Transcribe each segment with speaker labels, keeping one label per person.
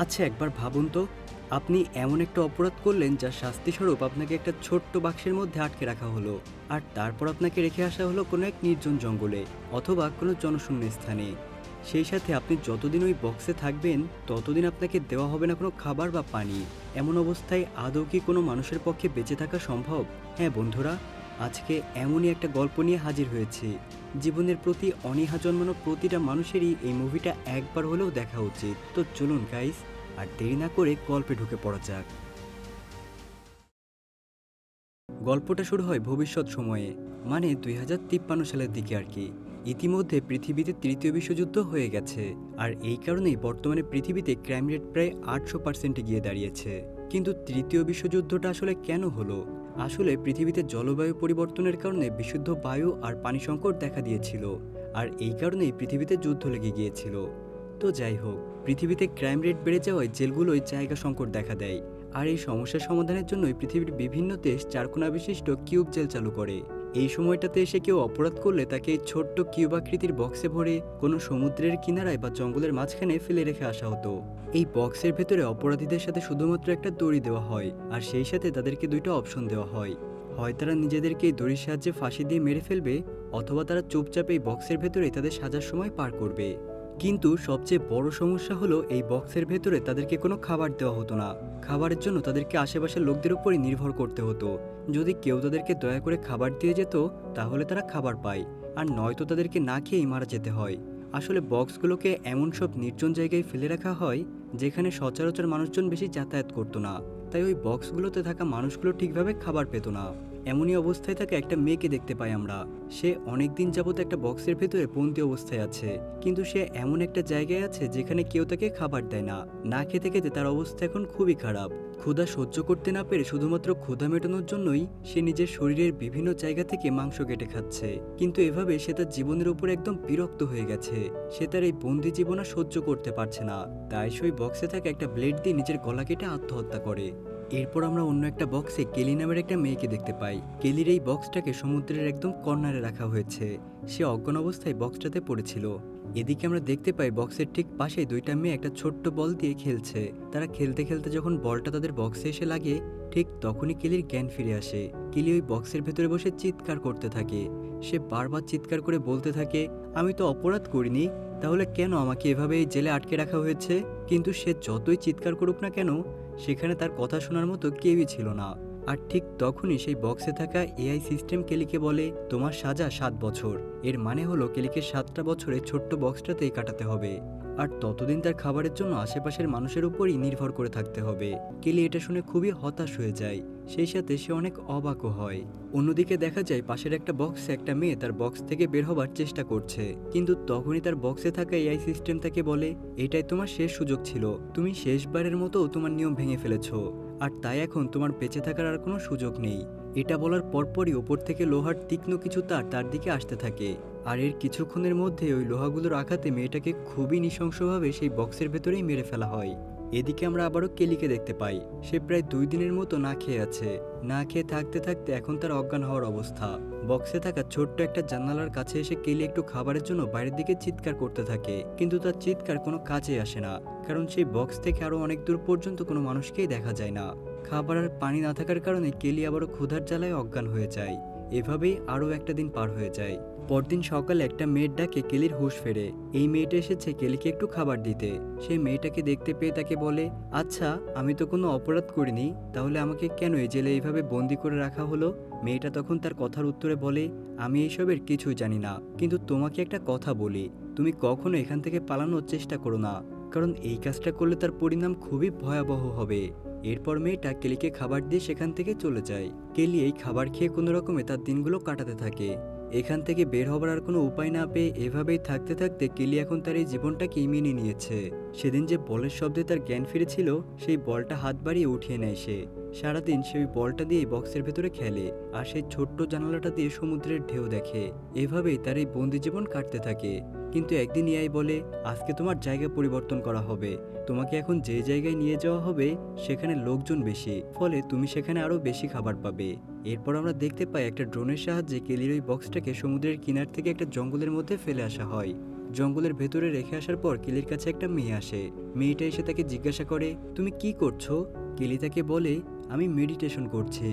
Speaker 1: আচ্ছা একবার ভাবুন তো, আপনি এমন একটা অপরাধ করলেন যার শাস্তিস্বরূপ আপনাকে একটা ছোট্ট বাক্সের মধ্যে আটকে রাখা হলো। আর তারপর আপনাকে রেখে আসা হলো কোনো এক নির্জন জঙ্গলে অথবা কোনো জনশূন্য স্থানে। সেই সাথে আপনি যতদিন ওই বক্সে থাকবেন ততদিন আপনাকে দেওয়া হবে না কোনো খাবার বা পানি। এমন অবস্থায় আদৌ কি কোনো মানুষের পক্ষে বেঁচে থাকা সম্ভব? হ্যাঁ বন্ধুরা, আজকে এমনই একটা গল্প নিয়ে হাজির হয়েছি। জীবনের প্রতি অনীহা জন্মানো প্রতিটা মানুষেরই এই মুভিটা একবার হলেও দেখা উচিত। তো চলুন গাইস, আর দেরি না করে গল্পে ঢুকে পড়া যাক। গল্পটা শুরু হয় ভবিষ্যৎ সময়ে, মানে 2053 সালের দিকে আর কি। ইতিমধ্যে পৃথিবীতে তৃতীয় বিশ্বযুদ্ধ হয়ে গেছে, আর এই কারণেই বর্তমানে পৃথিবীতে ক্রাইম রেট প্রায় 800% গিয়ে দাঁড়িয়েছে। কিন্তু তৃতীয় বিশ্বযুদ্ধটা আসলে কেন হলো? আসলে পৃথিবীতে জলবায়ু পরিবর্তনের কারণে বিশুদ্ধ বায়ু আর পানি সংকট দেখা দিয়েছিল, আর এই কারণেই পৃথিবীতে যুদ্ধ লেগে গিয়েছিল। তো যাই হোক, পৃথিবীতে ক্রাইম রেট বেড়ে যাওয়ায় জেলগুলোয় জায়গা সংকট দেখা দেয়। আর এই সমস্যার সমাধানের জন্যই পৃথিবীর বিভিন্ন দেশ চারকোনা বিশিষ্ট কিউব জেল চালু করে। এই সময়টাতে এসে কেউ অপরাধ করলে তাকে এই ছোট্ট কিউব আকৃতির বক্সে ভরে কোনো সমুদ্রের কিনারায় বা জঙ্গলের মাঝখানে ফেলে রেখে আসা হতো। এই বক্সের ভেতরে অপরাধীদের সাথে শুধুমাত্র একটা দড়ি দেওয়া হয়, আর সেই সাথে তাদেরকে দুইটা অপশন দেওয়া হয়। হয় তারা নিজেদেরকে এই দড়ির সাহায্যে ফাঁসি দিয়ে মেরে ফেলবে, অথবা তারা চুপচাপ এই বক্সের ভেতরে তাদের সাজার সময় পার করবে। কিন্তু সবচেয়ে বড় সমস্যা হলো এই বক্সের ভেতরে তাদেরকে কোনো খাবার দেওয়া হতো না। খাবারের জন্য তাদেরকে আশেপাশের লোকদের উপরই নির্ভর করতে হতো। যদি কেউ তাদেরকে দয়া করে খাবার দিয়ে যেত তাহলে তারা খাবার পায়, আর নয়তো তাদেরকে না খেয়েই মারা যেতে হয়। আসলে বক্সগুলোকে এমন সব নির্জন জায়গায় ফেলে রাখা হয় যেখানে সচরাচর মানুষজন বেশি যাতায়াত করতো না, তাই ওই বক্সগুলোতে থাকা মানুষগুলো ঠিকভাবে খাবার পেত না। এমনই অবস্থায় থাকা একটা মেয়েকে দেখতে পাই আমরা। সে অনেকদিন যাবত একটা বক্সের ভেতরে বন্দি অবস্থায় আছে, কিন্তু সে এমন একটা জায়গায় আছে যেখানে কেউ তাকে খাবার দেয় না। না খেতে খেতে তার অবস্থা এখন খুবই খারাপ। ক্ষুধা সহ্য করতে না পেরে শুধুমাত্র ক্ষুধা মেটানোর জন্যই সে নিজের শরীরের বিভিন্ন জায়গা থেকে মাংস কেটে খাচ্ছে। কিন্তু এভাবে সে তার জীবনের উপর একদম বিরক্ত হয়ে গেছে। সে তার এই বন্দি জীবন আর সহ্য করতে পারছে না, তাই সে ওই বক্সে থাকা একটা ব্লেড দিয়ে নিজের গলা কেটে আত্মহত্যা করে। এরপর আমরা অন্য একটা বক্সে কেলি নামের একটা মেয়েকে দেখতে পাই। কেলির এই বক্সটাকে সমুদ্রের একদম কর্নারে রাখা হয়েছে। সে অজ্ঞান অবস্থায় বক্সটাতে পড়েছিল। এদিকে আমরা দেখতে পাই বক্সের ঠিক পাশে দুইটা মেয়ে একটা ছোট্ট বল দিয়ে খেলছে। তারা খেলতে খেলতে যখন বলটা তাদের বক্সে এসে লাগে, ঠিক তখনই কেলির জ্ঞান ফিরে আসে। কেলি ওই বক্সের ভেতরে বসে চিৎকার করতে থাকে। সে বারবার চিৎকার করে বলতে থাকে, আমি তো অপরাধ করিনি, তাহলে কেন আমাকে এভাবে এই জেলে আটকে রাখা হয়েছে? কিন্তু সে যতই চিৎকার করুক না কেন, সেখানে তার কথা শোনার মতো কেউই ছিল না। আর ঠিক তখনই সেই বক্সে থাকা এআই সিস্টেম কেলিকে বলে, তোমার সাজা 7 বছর। এর মানে হলো কেলিকে 7টা বছরে ছোট্ট বক্সটাতেই কাটাতে হবে, আর ততদিন তার খাবারের জন্য আশেপাশের মানুষের উপরই নির্ভর করে থাকতে হবে। কেলি এটা শুনে খুবই হতাশ হয়ে যায়, সেই সাথে সে অনেক অবাকও হয়। অন্যদিকে দেখা যায় পাশের একটা বক্সে একটা মেয়ে তার বক্স থেকে বের হবার চেষ্টা করছে, কিন্তু তখনই তার বক্সে থাকা এআই সিস্টেম তাকে বলে, এটাই তোমার শেষ সুযোগ ছিল, তুমি শেষবারের মতো তোমার নিয়ম ভেঙে ফেলেছো, আর তাই এখন তোমার বেঁচে থাকার আর কোনো সুযোগ নেই। এটা বলার পরপরই ওপর থেকে লোহার তীক্ষ্ণ কিছু তার তার দিকে আসতে থাকে, আর এর কিছুক্ষণের মধ্যে ওই লোহাগুলোর আঘাতে মেয়েটাকে খুবই নৃশংসভাবে সেই বক্সের ভেতরেই মেরে ফেলা হয়। এদিকে আমরা আবারও কেলিকে দেখতে পাই। সে প্রায় 2 দিনের মতো না খেয়ে আছে। না খেয়ে থাকতে থাকতে এখন তার অজ্ঞান হওয়ার অবস্থা। বক্সে থাকা ছোট্ট একটা জানালার কাছে এসে কেলি একটু খাবারের জন্য বাইরের দিকে চিৎকার করতে থাকে, কিন্তু তার চিৎকার কোনো কাজে আসে না, কারণ সেই বক্স থেকে আরো অনেক দূর পর্যন্ত কোনো মানুষকেই দেখা যায় না। খাবার আর পানি না থাকার কারণে কেলি আবারও ক্ষুধার জ্বালায় অজ্ঞান হয়ে যায়। এভাবেই আরও একটা দিন পার হয়ে যায়। পরদিন সকালে একটা মেয়ের ডাকে কেলির হুঁশ ফেরে। এই মেয়েটা এসেছে কেলিকে একটু খাবার দিতে। সেই মেয়েটাকে দেখতে পেয়ে তাকে বলে, আচ্ছা আমি তো কোনো অপরাধ করিনি, তাহলে আমাকে কেন এই জেলে এইভাবে বন্দি করে রাখা হলো? মেয়েটা তখন তার কথার উত্তরে বলে, আমি এইসবের কিছুই জানি না, কিন্তু তোমাকে একটা কথা বলি, তুমি কখনো এখান থেকে পালানোর চেষ্টা করো না, কারণ এই কাজটা করলে তার পরিণাম খুবই ভয়াবহ হবে। এরপর মেয়েটা কেলিকে খাবার দিয়ে সেখান থেকে চলে যায়। কেলি এই খাবার খেয়ে কোনো রকমে তার দিনগুলো কাটাতে থাকে। এখান থেকে বের হবার আর কোনো উপায় না পেয়ে এভাবেই থাকতে থাকতে কেলি এখন তার এই জীবনটাকে মেনে নিয়েছে। সেদিন যে বলের শব্দে তার জ্ঞান ফিরেছিল, সেই বলটা হাত বাড়িয়ে উঠিয়ে নেয় সে। সারাদিন সে ওই বলটা দিয়ে বক্সের ভেতরে খেলে, আর সেই ছোট্ট জানালাটা দিয়ে সমুদ্রের ঢেউ দেখে। এভাবেই তার এই বন্দি জীবন কাটতে থাকে। কিন্তু একদিন এআই বলে, আজকে তোমার জায়গা পরিবর্তন করা হবে, তোমাকে এখন যে জায়গায় নিয়ে যাওয়া হবে সেখানে লোকজন বেশি, ফলে তুমি সেখানে আরো বেশি খাবার পাবে। এরপর আমরা দেখতে পাই একটা ড্রোনের সাহায্যে কেলির ওই বক্সটাকে সমুদ্রের কিনার থেকে একটা জঙ্গলের মধ্যে ফেলে আসা হয়। জঙ্গলের ভেতরে রেখে আসার পর কেলির কাছে একটা মেয়ে আসে। মেয়েটা এসে তাকে জিজ্ঞাসা করে, তুমি কি করছো? কেলি তাকে বলে, আমি মেডিটেশন করছি,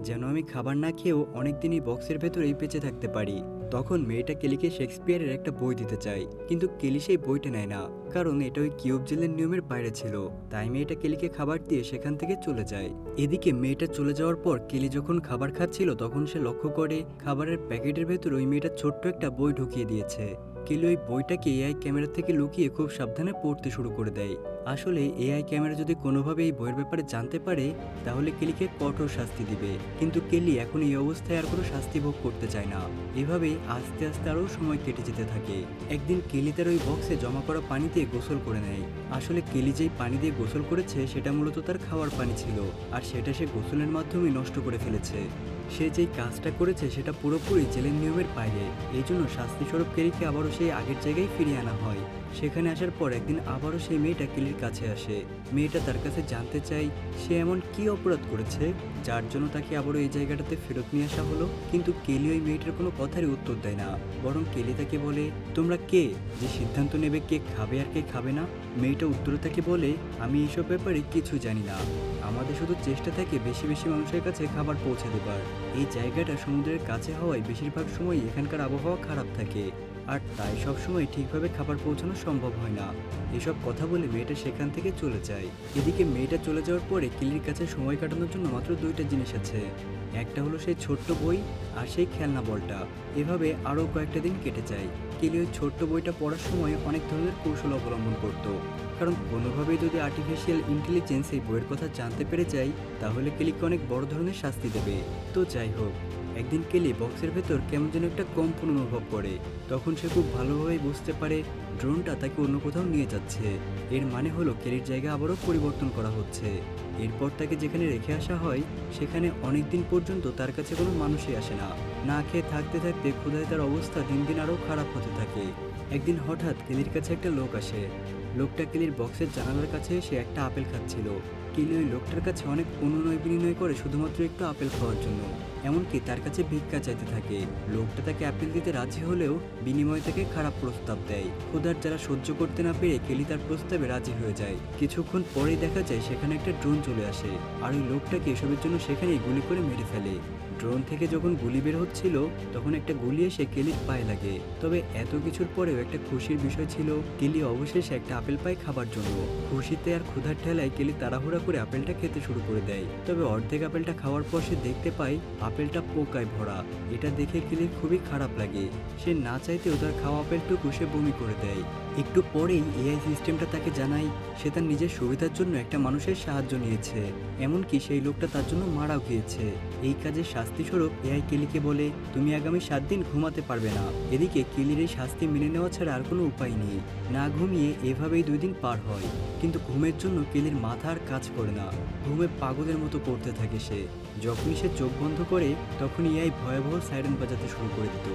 Speaker 1: যেন আমি খাবার না খেয়েও অনেকদিন এই বক্সের ভেতরেই বেঁচে থাকতে পারি। তখন মেয়েটা কেলিকে শেক্সপিয়ারের একটা বই দিতে চায়, কিন্তু কেলি সেই বইটা নেয় না, কারণ এটা ওই কিউব জেলের নিয়মের বাইরে ছিল। তাই মেয়েটা কেলিকে খাবার দিয়ে সেখান থেকে চলে যায়। এদিকে মেয়েটা চলে যাওয়ার পর কেলি যখন খাবার খাচ্ছিল তখন সে লক্ষ্য করে খাবারের প্যাকেটের ভেতর ওই মেয়েটা ছোট্ট একটা বই ঢুকিয়ে দিয়েছে। কেলি ওই বইটাকে এআই ক্যামেরা থেকে লুকিয়ে খুব সাবধানে পড়তে শুরু করে দেয়। আসলে এআই ক্যামেরা যদি কোনোভাবে এই বইয়ের ব্যাপারে জানতে পারে তাহলে কেলিকে কঠোর শাস্তি দিবে, কিন্তু কেলি এখন এই অবস্থায় আর কোনো শাস্তি ভোগ করতে চায় না। এভাবেই আস্তে আস্তে আরও সময় কেটে যেতে থাকে। একদিন কেলি তার ওই বক্সে জমা করা পানিতে গোসল করে নেয়। আসলে কেলি যেই পানি দিয়ে গোসল করেছে সেটা মূলত তার খাওয়ার পানি ছিল, আর সেটা সে গোসলের মাধ্যমে নষ্ট করে ফেলেছে। সে যেই কাজটা করেছে সেটা পুরোপুরি জেলের নিয়মের বাইরে। এই জন্য শাস্তিস্বরূপ কেলিকে আবারও সেই আগের জায়গায় ফিরিয়ে আনা হয়। সেখানে আসার পর একদিন আবারও সেই মেয়েটা কেলির কাছে আসে। মেয়েটা তার কাছে জানতে চায় সে এমন কি অপরাধ করেছে যার জন্য তাকে আবারও এই জায়গাটাতে ফেরত নিয়ে আসা হলো। কিন্তু কেলি ওই মেয়েটার কোনো কথারই উত্তর দেয় না, বরং কেলি তাকে বলে, তোমরা কে যে সিদ্ধান্ত নেবে কে খাবে আর কে খাবে না? মেয়েটা উত্তরে তাকে বলে, আমি এইসব ব্যাপারে কিছু জানি না, আমাদের শুধু চেষ্টা থাকে বেশি বেশি মানুষের কাছে খাবার পৌঁছে দেবার। এই জায়গাটা সমুদ্রের কাছে হওয়ায় বেশিরভাগ সময় এখানকার আবহাওয়া খারাপ থাকে, আর তাই সবসময় ঠিকভাবে খাবার পৌঁছানো সম্ভব হয় না। এসব কথা বলে মেয়েটা সেখান থেকে চলে যায়। এদিকে মেয়েটা চলে যাওয়ার পরে কেলির কাছে সময় কাটানোর জন্য মাত্র দুইটা জিনিস আছে, একটা হলো সেই ছোট্ট বই আর সেই খেলনা বলটা। এভাবে আরও কয়েকটা দিন কেটে যায়। কেলি ওই ছোট্ট বইটা পড়ার সময় অনেক ধরনের কৌশল অবলম্বন করত, কারণ কোনোভাবেই যদি আর্টিফিশিয়াল ইন্টেলিজেন্স এই বইয়ের কথা জানতে পেরে যায় তাহলে কেলিকে অনেক বড় ধরনের শাস্তি দেবে। তো যাই হোক, একদিন কেলি বক্সের ভেতর কেমন যেন একটা কম্পন অনুভব করে। তখন সে খুব ভালোভাবেই বুঝতে পারে ড্রোনটা তাকে অন্য কোথাও নিয়ে যাচ্ছে। এর মানে হলো কেলির জায়গা আবারও পরিবর্তন করা হচ্ছে। এরপর তাকে যেখানে রেখে আসা হয় সেখানে অনেক দিন পর্যন্ত তার কাছে কোনো মানুষই আসে না। না খেয়ে থাকতে থাকতে ক্ষুধায় তার অবস্থা দিন দিন আরও খারাপ হতে থাকে। একদিন হঠাৎ কেলির কাছে একটা লোক আসে। লোকটা কেলির বক্সের জানালার কাছে এসে একটা আপেল খাচ্ছিল। কেলি ওই লোকটার কাছে অনেক অনুনয় বিনয় করে শুধুমাত্র একটু আপেল খাওয়ার জন্য, এমনকি তার কাছে ভিক্ষা চাইতে থাকে। লোকটা তাকে আপেল দিতে রাজি হলেও বিনিময়ে তাকে খারাপ প্রস্তাব দেয়। ক্ষুধার যারা সহ্য করতে না পেরে কেলি তার প্রস্তাবে রাজি হয়ে যায়। কিছুক্ষণ পরেই দেখা যায় সেখানে একটা ড্রোন চলে আসে, আর ওই লোকটাকে এসবের জন্য সেখানেই গুলি করে মেরে ফেলে। ড্রোন থেকে যখন গুলি বের হচ্ছিল তখন একটা গুলি এসে কেলির পায়ে লাগে। তবে এত কিছুর পরেও একটা খুশির বিষয় ছিল, কেলি অবশেষে একটা আপেল পায় খাবার জন্য। খুশিতে আর ক্ষুধার ঠেলায় কেলি তাড়াহুড়া করে আপেলটা খেতে শুরু করে দেয়। তবে অর্ধেক আপেলটা খাওয়ার পর সে দেখতে পায় আপেলটা পোকায় ভরা। এটা দেখে কেলির খুবই খারাপ লাগে। সে না চাইতেও তার খাওয়া আপেলটুকু সে বমি করে দেয়। একটু পরেই এআই সিস্টেমটা তাকে জানায় সে তার নিজের সুবিধার জন্য একটা মানুষের সাহায্য নিয়েছে, এমনকি সেই লোকটা তার জন্য মারাও গিয়েছে। এই কাজের শাস্তিস্বরূপ এআই কেলিকে বলে, তুমি আগামী 7 দিন ঘুমাতে পারবে না। এদিকে কেলির এই শাস্তি মেনে নেওয়া ছাড়া আর কোনো উপায় নেই। না ঘুমিয়ে এভাবেই 2 দিন পার হয়, কিন্তু ঘুমের জন্য কেলির মাথা আর কাজ করে না। ঘুমে পাগলের মতো পড়তে থাকে সে। যখনই সে চোখ বন্ধ করে তখনই এআই ভয়াবহ সাইরেন বাজাতে শুরু করে দিত।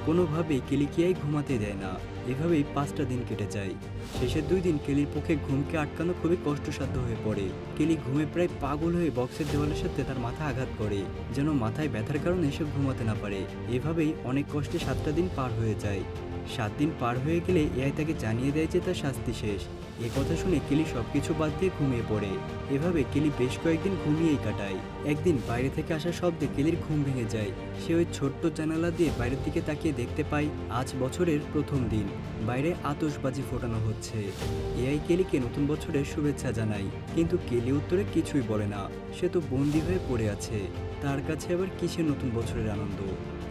Speaker 1: কোনোভাবেই কেলিকে এআই ঘুমাতে দেয় না। এভাবেই 5টা দিন কেটে যায়। শেষের 2 দিন কেলির পক্ষে ঘুমকে আটকানো খুবই কষ্টসাধ্য হয়ে পড়ে। কেলি ঘুমে প্রায় পাগল হয়ে বক্সের দেওয়ালের সাথে তার মাথা আঘাত করে, যেন মাথায় ব্যথার কারণে সে ঘুমাতে না পারে। এভাবেই অনেক কষ্টে 7টা দিন পার হয়ে যায়। 7 দিন পার হয়ে গেলে এআই তাকে জানিয়ে দেয় যে তার শাস্তি শেষ। এ কথা শুনে কেলি সবকিছু বাদ দিয়ে ঘুমিয়ে পড়ে। এভাবে কেলি বেশ কয়েকদিন ঘুমিয়েই কাটায়। একদিন বাইরে থেকে আসা শব্দে কেলির ঘুম ভেঙে যায়। সে ওই ছোট্ট জানালা দিয়ে বাইরের দিকে তাকিয়ে দেখতে পায় আজ বছরের প্রথম দিন। বাইরে আতশবাজি ফোটানো হচ্ছে। এআই কেলিকে নতুন বছরের শুভেচ্ছা জানায়, কিন্তু কেলি উত্তরে কিছুই বলে না। সে তো বন্দী হয়ে পড়ে আছে, তার কাছে আবার কিসের নতুন বছরের আনন্দ।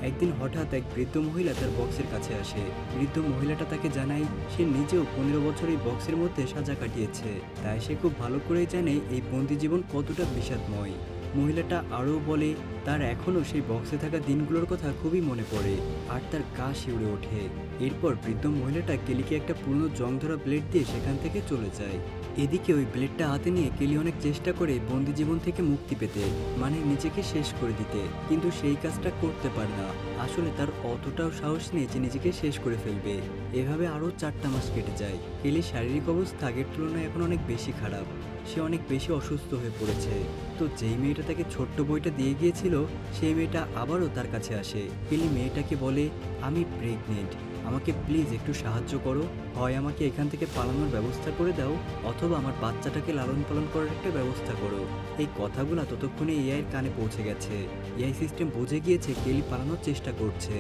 Speaker 1: একদিন হঠাৎ এক বৃদ্ধ মহিলা তার বক্সের কাছে আসে। বৃদ্ধ মহিলাটা তাকে জানায় সে নিজেও 15 বছর এই বক্সের মধ্যে সাজা কাটিয়েছে, তাই সে খুব ভালো করেই জানে এই বন্দি জীবন কতটা বিষাদময়। মহিলাটা আরও বলে তার এখনও সেই বক্সে থাকা দিনগুলোর কথা খুবই মনে পড়ে, আর তার গা শিউরে ওঠে। এরপর বৃদ্ধ মহিলাটা কেলিকে একটা পুরনো জং ধরা ব্লেড দিয়ে সেখান থেকে চলে যায়। এদিকে ওই ব্লেডটা হাতে নিয়ে কেলি অনেক চেষ্টা করে বন্দি জীবন থেকে মুক্তি পেতে, মানে নিজেকে শেষ করে দিতে, কিন্তু সেই কাজটা করতে পারে না। আসলে তার অতটাও সাহস নেই যে নিজেকে শেষ করে ফেলবে। এভাবে আরও 4টা মাস কেটে যায়। কেলির শারীরিক অবস্থা আগের তুলনায় এখন অনেক বেশি খারাপ। সে অনেক বেশি অসুস্থ হয়ে পড়েছে। তো যেই মেয়েটা তাকে ছোট্ট বইটা দিয়ে গিয়েছিল সেই মেয়েটা আবারও তার কাছে আসে। কেলি মেয়েটাকে বলে, আমি প্রেগনেন্ট, আমাকে প্লিজ একটু সাহায্য করো। হয় আমাকে এখান থেকে পালানোর ব্যবস্থা করে দাও, অথবা আমার বাচ্চাটাকে লালন পালন করার একটা ব্যবস্থা করো। এই কথাগুলো ততক্ষণে এআইয়ের কানে পৌঁছে গেছে। এআই সিস্টেম বুঝে গিয়েছে কেলি পালানোর চেষ্টা করছে,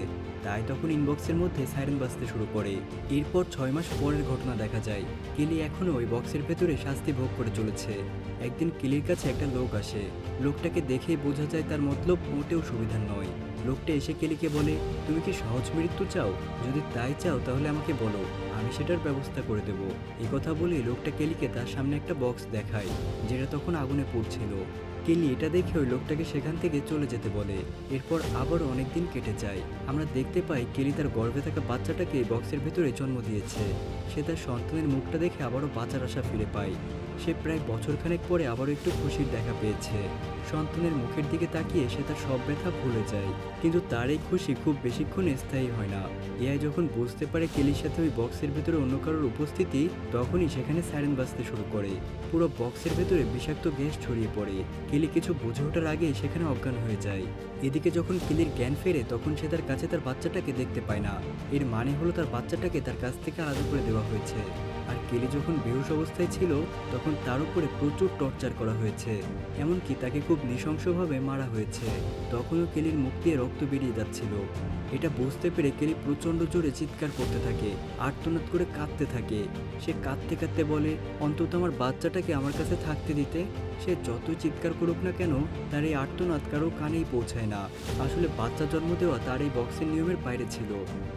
Speaker 1: তাই তখন ইনবক্সের মধ্যে সাইরেন বাজতে শুরু করে। এরপর 6 মাস পরের ঘটনা দেখা যায়। কেলি এখনও ওই বক্সের ভেতরে শাস্তি ভোগ করে চলেছে। একদিন কেলির কাছে একটা লোক আসে। লোকটাকে দেখেই বোঝা যায় তার মতলব মোটেও সুবিধার নয়। লোকটা এসে কেলিকে বলে, তুমি কি সহজ মৃত্যু চাও? যদি তাই চাও তাহলে আমাকে বলো, আমি সেটার ব্যবস্থা করে দেব। এই কথা বলে লোকটা কেলিকে তার সামনে একটা বক্স দেখায়, যেটা তখন আগুনে পড়ছিল। কেলি এটা দেখে ওই লোকটাকে সেখান থেকে চলে যেতে বলে। এরপর আবারও অনেকদিন কেটে যায়। আমরা দেখতে পাই কেলি তার গর্ভে থাকা বাচ্চাটাকে বক্সের ভেতরে জন্ম দিয়েছে। সে তার সন্তানের মুখটা দেখে আবারও বাঁচার আশা ফিরে পায়। সে প্রায় বছরখানেক পরে আবারও একটু খুশির দেখা পেয়েছে। সন্তানের মুখের দিকে তাকিয়ে সে তার সব ব্যথা ভুলে যায়। কিন্তু তার এই খুশি খুব বেশিক্ষণ স্থায়ী হয় না। এআই যখন বুঝতে পারে কেলির সাথে ওই বক্সের ভেতরে অন্য কারোর উপস্থিতি, তখনই সেখানে সাইরেন বাজতে শুরু করে। পুরো বক্সের ভেতরে বিষাক্ত গ্যাস ছড়িয়ে পড়ে। কেলি কিছু বুঝে ওঠার আগে সেখানে অজ্ঞান হয়ে যায়। এদিকে যখন কেলির জ্ঞান ফেরে, তখন সে তার কাছে তার বাচ্চাটাকে দেখতে পায় না। এর মানে হলো তার বাচ্চাটাকে তার কাছ থেকে আলাদা করে দেওয়া হয়েছে। আর কেলি যখন বেহুশ অবস্থায় ছিল, তখন তার উপরে প্রচুর টর্চার করা হয়েছে। এমনকি তাকে খুব নৃশংসভাবে মারা হয়েছে। তখনও কেলির মুখ দিয়ে রক্ত বেরিয়ে যাচ্ছিল। এটা বুঝতে পেরে কেলি প্রচণ্ড জোরে চিৎকার করতে থাকে, আর্তনাদ করে কাঁদতে থাকে। সে কাঁদতে কাঁদতে বলে, অন্তত আমার বাচ্চাটাকে আমার কাছে থাকতে দিতে। সে যতই চিৎকার করুক না কেন, তার এই আর্তনাদ কারো কানেই পৌঁছায় না। আসলে বাচ্চা জন্ম দেওয়া তার এই বক্সের নিয়মের বাইরে ছিল।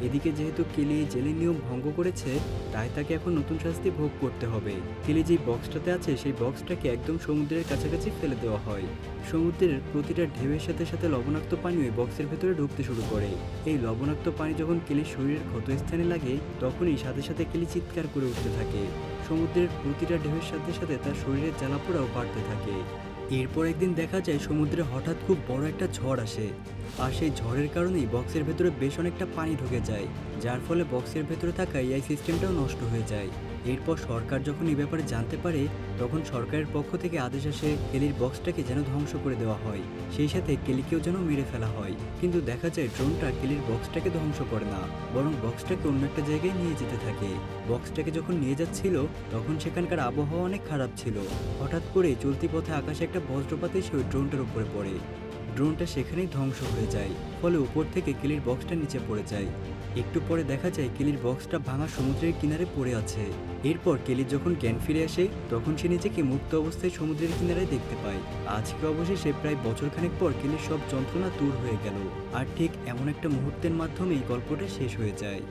Speaker 1: এদিকে যেহেতু কেলি এই জেলের নিয়ম ভঙ্গ করেছে, তাই তাকে এখন নতুন শাস্তি ভোগ করতে হবে। কেলি যেই বক্সটাতে আছে, সেই বক্সটাকে একদম সমুদ্রের কাছাকাছি ফেলে দেওয়া হয়। সমুদ্রের প্রতিটা ঢেউয়ের সাথে সাথে লবণাক্ত পানি ওই বক্সের ভেতরে ঢুকতে শুরু করে। এই লবণাক্ত পানি যখন কেলির শরীরের ক্ষতস্থানে লাগে, তখনই সাথে সাথে কেলি চিৎকার করে উঠতে থাকে। সমুদ্রের প্রতিটা ঢেউয়ের সাথে সাথে তার শরীরের জ্বালাপোড়াও বাড়তে থাকে। এরপর একদিন দেখা যায় সমুদ্রে হঠাৎ খুব বড় একটা ঝড় আসে। আর সেই ঝড়ের কারণেই বক্সের ভেতরে বেশ অনেকটা পানি ঢুকে যায়, যার ফলে বক্সের ভেতরে থাকা এআই সিস্টেমটাও নষ্ট হয়ে যায়। এরপর সরকার যখন এই ব্যাপারে জানতে পারে, তখন সরকারের পক্ষ থেকে আদেশ আসে কেলির বক্সটাকে যেন ধ্বংস করে দেওয়া হয়, সেই সাথে কেলিকেও যেন মেরে ফেলা হয়। কিন্তু দেখা যায় ড্রোনটা কেলির বক্সটাকে ধ্বংস করে না, বরং বক্সটাকে অন্য একটা জায়গায় নিয়ে যেতে থাকে। বক্সটাকে যখন নিয়ে যাচ্ছিল, তখন সেখানকার আবহাওয়া অনেক খারাপ ছিল। হঠাৎ করে চলতি পথে আকাশে একটা বজ্রপাত এসে ওই ড্রোনটার উপরে পড়ে। ড্রোনটা সেখানেই ধ্বংস হয়ে যায়, ফলে উপর থেকে কেলির বক্সটা নিচে পড়ে যায়। একটু পরে দেখা যায় কেলির বক্সটা ভাঙা সমুদ্রের কিনারে পড়ে আছে। এরপর কেলির যখন জ্ঞান ফিরে আসে, তখন সে নিজেকে মুক্ত অবস্থায় সমুদ্রের কিনারে দেখতে পায়। আজকে অবশেষে প্রায় বছরখানেক পর কেলির সব যন্ত্রণা দূর হয়ে গেল। আর ঠিক এমন একটা মুহূর্তের মাধ্যমেই গল্পটা শেষ হয়ে যায়।